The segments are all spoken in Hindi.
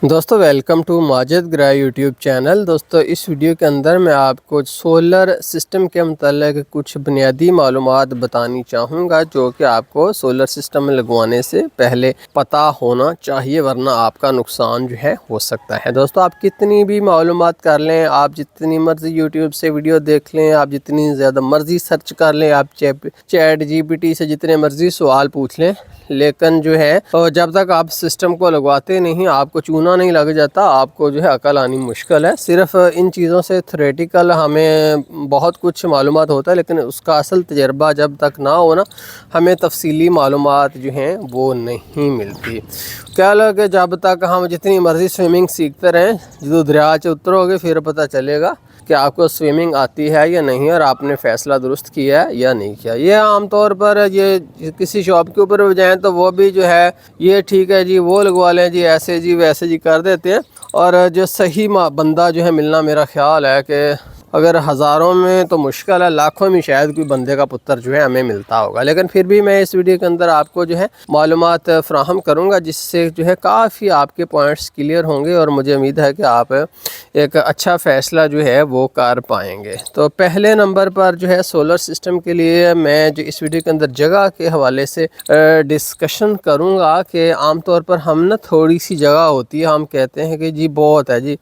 दोस्तों वेलकम टू माजिद ग्रा यूट्यूब चैनल। दोस्तों इस वीडियो के अंदर मैं आपको सोलर सिस्टम के मतलब कुछ बुनियादी मालूमात बतानी चाहूँगा जो कि आपको सोलर सिस्टम में लगवाने से पहले पता होना चाहिए, वरना आपका नुकसान जो है हो सकता है। दोस्तों आप कितनी भी मालूमात कर लें, आप जितनी मर्ज़ी यूट्यूब से वीडियो देख लें, आप जितनी ज़्यादा मर्ज़ी सर्च कर लें, आप चैट जीपीटी से जितने मर्ज़ी सवाल पूछ लें, लेकिन जो है और जब तक आप सिस्टम को लगवाते नहीं, आपको चूना नहीं लग जाता, आपको जो है अकल आनी मुश्किल है। सिर्फ इन चीज़ों से थ्योरेटिकल हमें बहुत कुछ मालूमात होता है, लेकिन उसका असल तजर्बा जब तक ना हो ना, हमें तफसीली मालूमात जो हैं वो नहीं मिलती। क्या लगे जब तक हम जितनी मर्ज़ी स्विमिंग सीखते रहें, जो दरिया से उतरोगे फिर पता चलेगा कि आपको स्विमिंग आती है या नहीं, और आपने फ़ैसला दुरुस्त किया है या नहीं किया। ये आम तौर पर ये किसी शॉप के ऊपर जाएँ तो वो भी जो है ये ठीक है जी, वो लगवा लें जी, ऐसे जी वैसे जी कर देते हैं। और जो सही बंदा जो है मिलना, मेरा ख्याल है कि अगर हज़ारों में तो मुश्किल है, लाखों में शायद कोई बंदे का पुत्र जो है हमें मिलता होगा। लेकिन फिर भी मैं इस वीडियो के अंदर आपको जो है मालूमात फ़राहम करूँगा, जिससे जो है काफ़ी आपके पॉइंट्स क्लियर होंगे और मुझे उम्मीद है कि आप एक अच्छा फ़ैसला जो है वो कर पाएंगे। तो पहले नंबर पर जो है सोलर सिस्टम के लिए मैं जो इस वीडियो के अंदर जगह के हवाले से डिस्कशन करूँगा कि आम तौर पर हम ना थोड़ी सी जगह होती है, हम कहते हैं कि जी बहुत है जी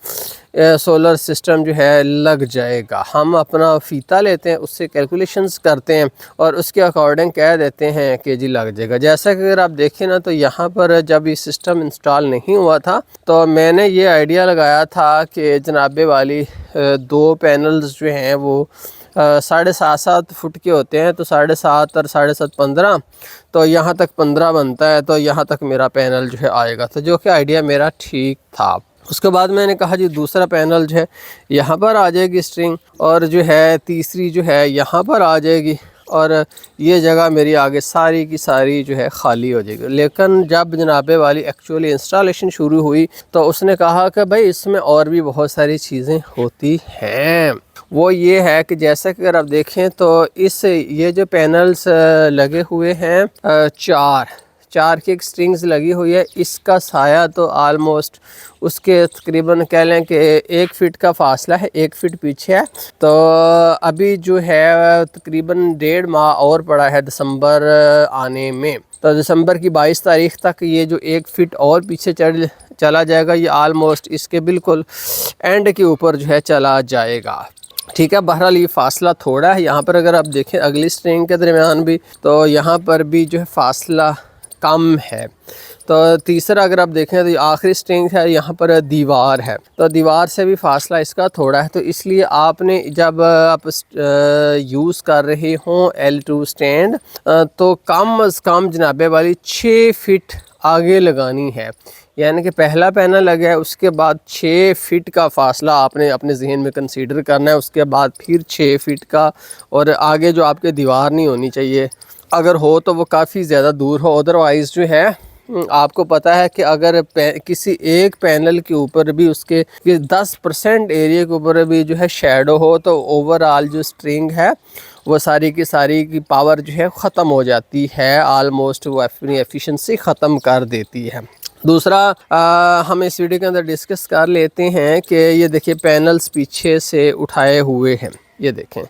सोलर सिस्टम जो है लग जाएगा। हम अपना फ़ीता लेते हैं, उससे कैलकुलेशंस करते हैं और उसके अकॉर्डिंग कह देते हैं कि जी लग जाएगा। जैसा कि अगर आप देखें ना, तो यहाँ पर जब ये सिस्टम इंस्टॉल नहीं हुआ था तो मैंने ये आइडिया लगाया था कि जनाबे वाली दो पैनल्स जो हैं वो 7.5 फुट के होते हैं, तो 7.5 और 7.5 15, तो यहाँ तक 15 बनता है, तो यहाँ तक मेरा पैनल जो है आएगा। तो जो कि आइडिया मेरा ठीक था। उसके बाद मैंने कहा जी दूसरा पैनल जो है यहाँ पर आ जाएगी स्ट्रिंग, और जो है तीसरी जो है यहाँ पर आ जाएगी, और ये जगह मेरी आगे सारी की सारी जो है ख़ाली हो जाएगी। लेकिन जब जनाबे वाली एक्चुअली इंस्टॉलेशन शुरू हुई तो उसने कहा कि भाई इसमें और भी बहुत सारी चीज़ें होती हैं। वो ये है कि जैसा कि अगर आप देखें तो ये जो पैनल्स लगे हुए हैं चार की एक स्ट्रिंग्स लगी हुई है, इसका साया तो आलमोस्ट उसके तकरीबन कह लें कि 1 फीट का फासला है, 1 फीट पीछे है। तो अभी जो है तकरीबन 1.5 माह और पड़ा है दिसंबर आने में, तो दिसंबर की 22 तारीख तक ये जो 1 फीट और पीछे चला जाएगा। ये आलमोस्ट इसके बिल्कुल एंड के ऊपर जो है चला जाएगा। ठीक है, बहरहाल ये फासला थोड़ा है। यहाँ पर अगर आप देखें अगली स्ट्रिंग के दरमियान भी, तो यहाँ पर भी जो है फासला कम है। तो तीसरा अगर आप देखें तो आखिरी स्ट्रिंग है, यहाँ पर दीवार है, तो दीवार से भी फासला इसका थोड़ा है। तो इसलिए आपने जब आप यूज़ कर रहे हों L2 स्टैंड, तो कम अज़ कम जनाबे वाली 6 फीट आगे लगानी है। यानी कि पहला पैनल लगा है, उसके बाद 6 फीट का फासला आपने अपने जहन में कंसीडर करना है। उसके बाद फिर 6 फीट का, और आगे जो आपके दीवार नहीं होनी चाहिए, अगर हो तो वो काफ़ी ज़्यादा दूर हो। अदरवाइज़ जो है आपको पता है कि अगर किसी एक पैनल के ऊपर भी उसके 10% एरिया के ऊपर भी जो है शैडो हो, तो ओवरऑल जो स्ट्रिंग है वो सारी की सारी की पावर जो है ख़त्म हो जाती है, आलमोस्ट वो अपनी एफिशिएंसी ख़त्म कर देती है। दूसरा हम इस वीडियो के अंदर डिस्कस कर लेते हैं कि ये देखिए पैनल्स पीछे से उठाए हुए हैं, ये देखें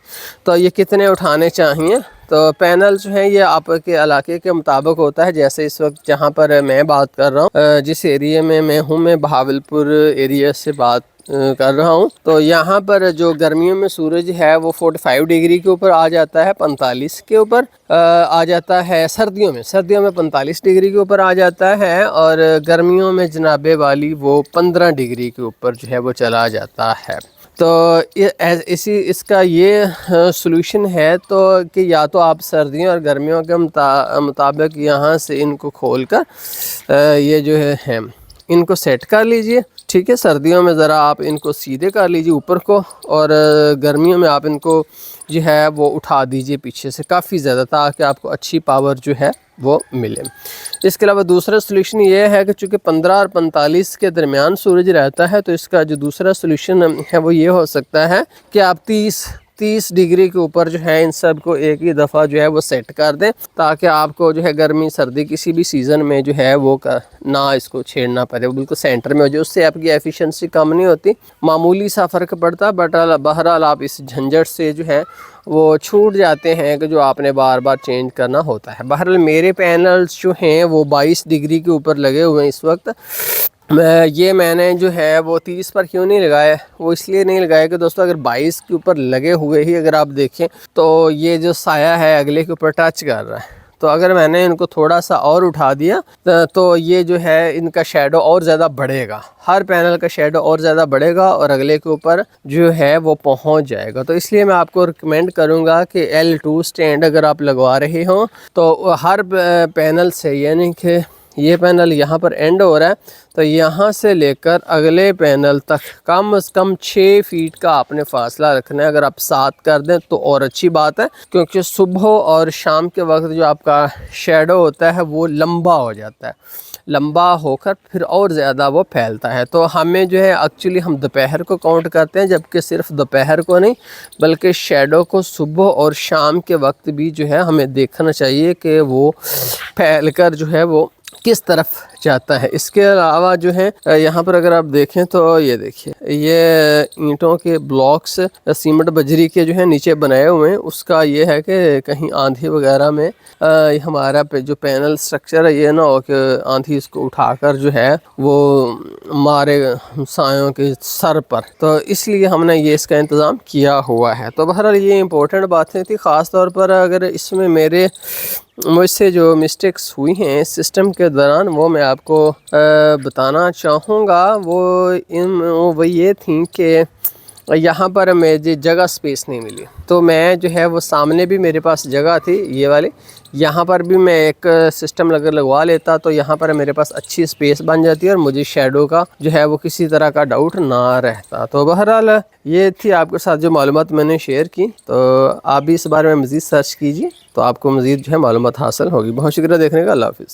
तो ये कितने उठाने चाहिए। तो पैनल जो है ये आपके इलाके के मुताबिक होता है। जैसे इस वक्त जहाँ पर मैं बात कर रहा हूँ, जिस एरिया में मैं हूँ, मैं बहावलपुर एरिया से बात कर रहा हूँ, तो यहाँ पर जो गर्मियों में सूरज है वो 45 डिग्री के ऊपर आ जाता है, 45 के ऊपर आ जाता है। सर्दियों में 45 डिग्री के ऊपर आ जाता है, और गर्मियों में जनाबे वाली वो 15 डिग्री के ऊपर जो है वो चला जाता है। तो इसका ये सॉल्यूशन है तो कि या तो आप सर्दियों और गर्मियों के मुताबिक यहाँ से इनको खोलकर ये जो है इनको सेट कर लीजिए। ठीक है, सर्दियों में ज़रा आप इनको सीधे कर लीजिए ऊपर को, और गर्मियों में आप इनको जो है वो उठा दीजिए पीछे से काफ़ी ज़्यादा, ताकि आपको अच्छी पावर जो है वो मिले। इसके अलावा दूसरा सॉल्यूशन ये है कि चूँकि 15 और 45 के दरमियान सूरज रहता है, तो इसका जो दूसरा सॉल्यूशन है वो ये हो सकता है कि आप 30 डिग्री के ऊपर जो है इन सब को एक ही दफ़ा जो है वो सेट कर दें, ताकि आपको जो है गर्मी सर्दी किसी भी सीज़न में जो है वो ना इसको छेड़ना पड़े, वो बिल्कुल सेंटर में हो जाए। उससे आपकी एफिशिएंसी कम नहीं होती, मामूली सा फ़र्क पड़ता, बट बहरहाल आप इस झंझट से जो है वो छूट जाते हैं कि जो आपने बार बार चेंज करना होता है। बहरहाल मेरे पैनल्स जो हैं वो 22 डिग्री के ऊपर लगे हुए हैं इस वक्त। ये मैंने जो है वो 30 पर क्यों नहीं लगाया, वो इसलिए नहीं लगाया कि दोस्तों अगर 22 के ऊपर लगे हुए ही अगर आप देखें तो ये जो साया है अगले के ऊपर टच कर रहा है, तो अगर मैंने इनको थोड़ा सा और उठा दिया तो ये जो है इनका शेडो और ज़्यादा बढ़ेगा, हर पैनल का शेडो और ज़्यादा बढ़ेगा और अगले के ऊपर जो है वो पहुंच जाएगा। तो इसलिए मैं आपको रिकमेंड करूंगा कि L2 स्टैंड अगर आप लगवा रहे हो तो हर पैनल से, यानी कि ये पैनल यहाँ पर एंड हो रहा है तो यहाँ से लेकर अगले पैनल तक कम से कम 6 फीट का आपने फासला रखना है। अगर आप 7 कर दें तो और अच्छी बात है, क्योंकि सुबह और शाम के वक्त जो आपका शेडो होता है वो लंबा हो जाता है, लंबा होकर फिर और ज़्यादा वो फैलता है। तो हमें जो है एक्चुअली हम दोपहर को काउंट करते हैं, जबकि सिर्फ दोपहर को नहीं बल्कि शेडो को सुबह और शाम के वक्त भी जो है हमें देखना चाहिए कि वो फैल कर जो है वो किस तरफ जाता है। इसके अलावा जो है यहाँ पर अगर आप देखें तो ये देखिए, ये ईंटों के ब्लॉक्स सीमेंट बजरी के जो है नीचे बनाए हुए हैं। उसका ये है कि कहीं आंधी वगैरह में हमारा जो पैनल स्ट्रक्चर है ये ना हो कि आंधी इसको उठाकर जो है वो मारे सायों के सर पर, तो इसलिए हमने ये इसका इंतज़ाम किया हुआ है। तो बहरहाल ये इंपॉर्टेंट बातें थी, ख़ास तौर पर अगर इसमें मुझसे जो मिस्टेक्स हुई हैं सिस्टम के दौरान वो मैं आपको बताना चाहूँगा। वो ये थी कि यहाँ पर मुझे जगह स्पेस नहीं मिली, तो मैं जो है वो सामने भी मेरे पास जगह थी ये वाली, यहाँ पर भी मैं एक सिस्टम अगर लगवा लेता तो यहाँ पर मेरे पास अच्छी स्पेस बन जाती है और मुझे शेडो का जो है वो किसी तरह का डाउट ना रहता। तो बहरहाल ये थी आपके साथ जो मालूमात मैंने शेयर की, तो आप भी इस बारे में मज़ीद सर्च कीजिए तो आपको मज़ीद जो है मालूमात हासिल होगी। बहुत शुक्रिया देखने का, अल्लाह हाफ़िज़।